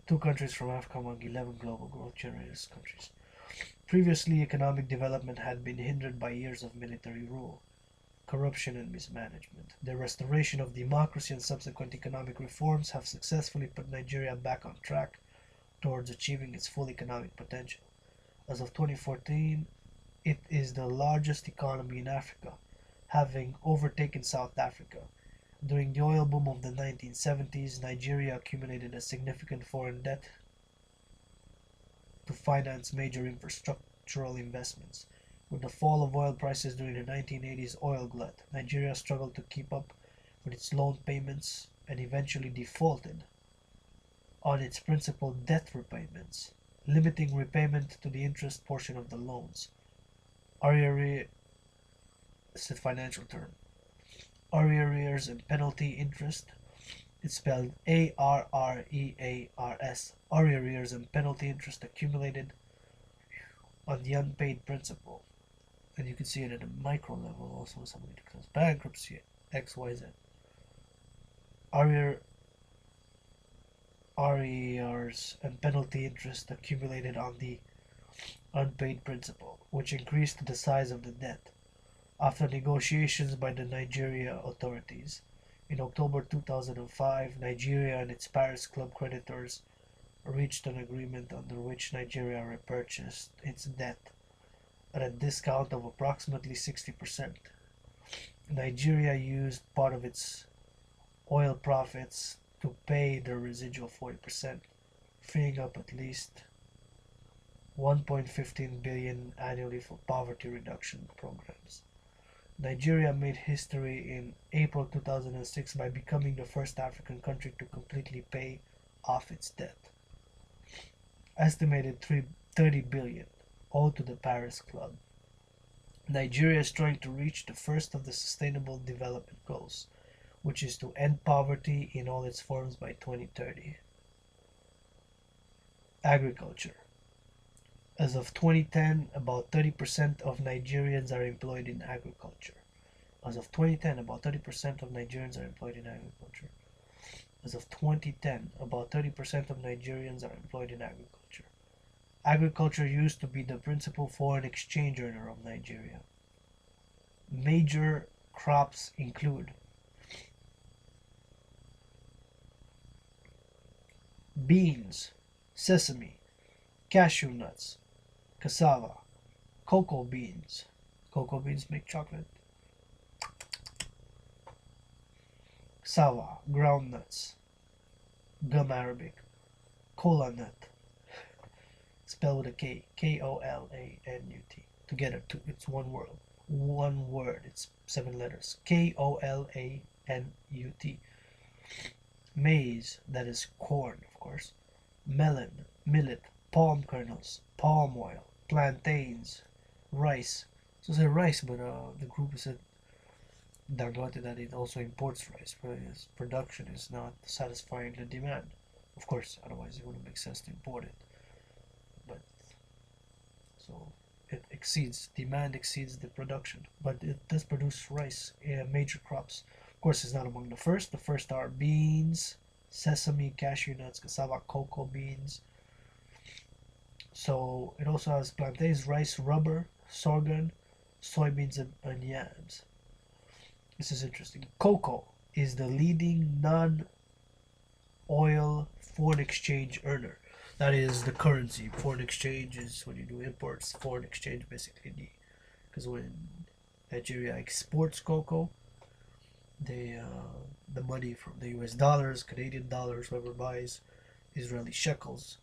Two countries from Africa among 11 global growth generators countries. Previously, economic development had been hindered by years of military rule, corruption, and mismanagement. The restoration of democracy and subsequent economic reforms have successfully put Nigeria back on track towards achieving its full economic potential. As of 2014, it is the largest economy in Africa, having overtaken South Africa. During the oil boom of the 1970s, Nigeria accumulated a significant foreign debt to finance major infrastructural investments. With the fall of oil prices during the 1980s oil glut, Nigeria struggled to keep up with its loan payments and eventually defaulted on its principal debt repayments, limiting repayment to the interest portion of the loans. Arrears is a financial term. Arrears and penalty interest. It's spelled ARREARS. Arrears and penalty interest accumulated on the unpaid principal. And you can see it at a micro level also when somebody declares bankruptcy, XYZ. Arrears and penalty interest accumulated on the unpaid principal, which increased the size of the debt. After negotiations by the Nigeria authorities, in October 2005, Nigeria and its Paris Club creditors reached an agreement under which Nigeria repurchased its debt at a discount of approximately 60%. Nigeria used part of its oil profits to pay the residual 40%, freeing up at least 1.15 billion annually for poverty reduction programs. Nigeria made history in April 2006 by becoming the first African country to completely pay off its debt. Estimated 30 billion owed to the Paris Club. Nigeria is trying to reach the first of the Sustainable Development Goals, which is to end poverty in all its forms by 2030. Agriculture. As of 2010, about 30% of Nigerians are employed in agriculture. As of 2010, about 30% of Nigerians are employed in agriculture. As of 2010, about 30% of Nigerians are employed in agriculture. Agriculture used to be the principal foreign exchange earner of Nigeria. Major crops include beans, sesame, cashew nuts, cassava, cocoa beans. Cocoa beans make chocolate. Cassava, groundnuts, gum arabic, kola nut, spelled with a K, Kolanut. Together, it's one word, it's 7 letters, Kolanut. Maize, that is corn, of course, melon, millet, palm kernels, palm oil, plantains, rice. So say rice, but the group said Dangote that it also imports rice, but its production is not satisfying the demand. Of course, otherwise it wouldn't make sense to import it. But so demand exceeds the production, but it does produce rice, major crops. Of course, it's not among the first. The first are beans, sesame, cashew nuts, cassava, cocoa beans. So it also has plantains, rice, rubber, sorghum, soybeans, and yams. This is interesting. Cocoa is the leading non-oil foreign exchange earner. That is the currency. Foreign exchange is when you do imports. Foreign exchange basically, because when Nigeria exports cocoa, the money from the U.S. dollars, Canadian dollars, whoever buys, Israeli shekels,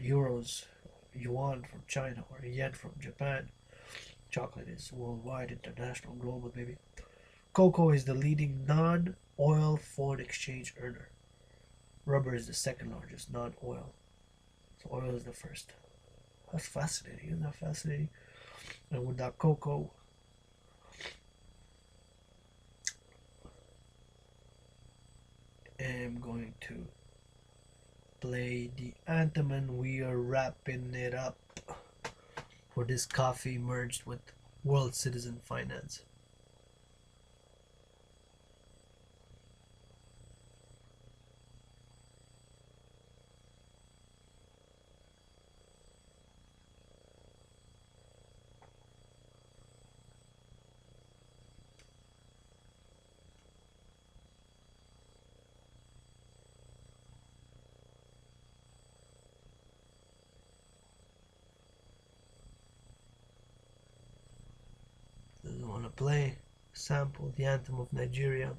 euros, yuan from China, or yen from Japan. Chocolate is worldwide, international, global, baby. Cocoa is the leading non-oil foreign exchange earner. Rubber is the second largest non-oil. So oil is the first. That's fascinating. Isn't that fascinating? And with that cocoa, am going to play the anthem and we are wrapping it up for this coffee merged with World Citizen Finance. Doesn't want to play. Sample the anthem of Nigeria.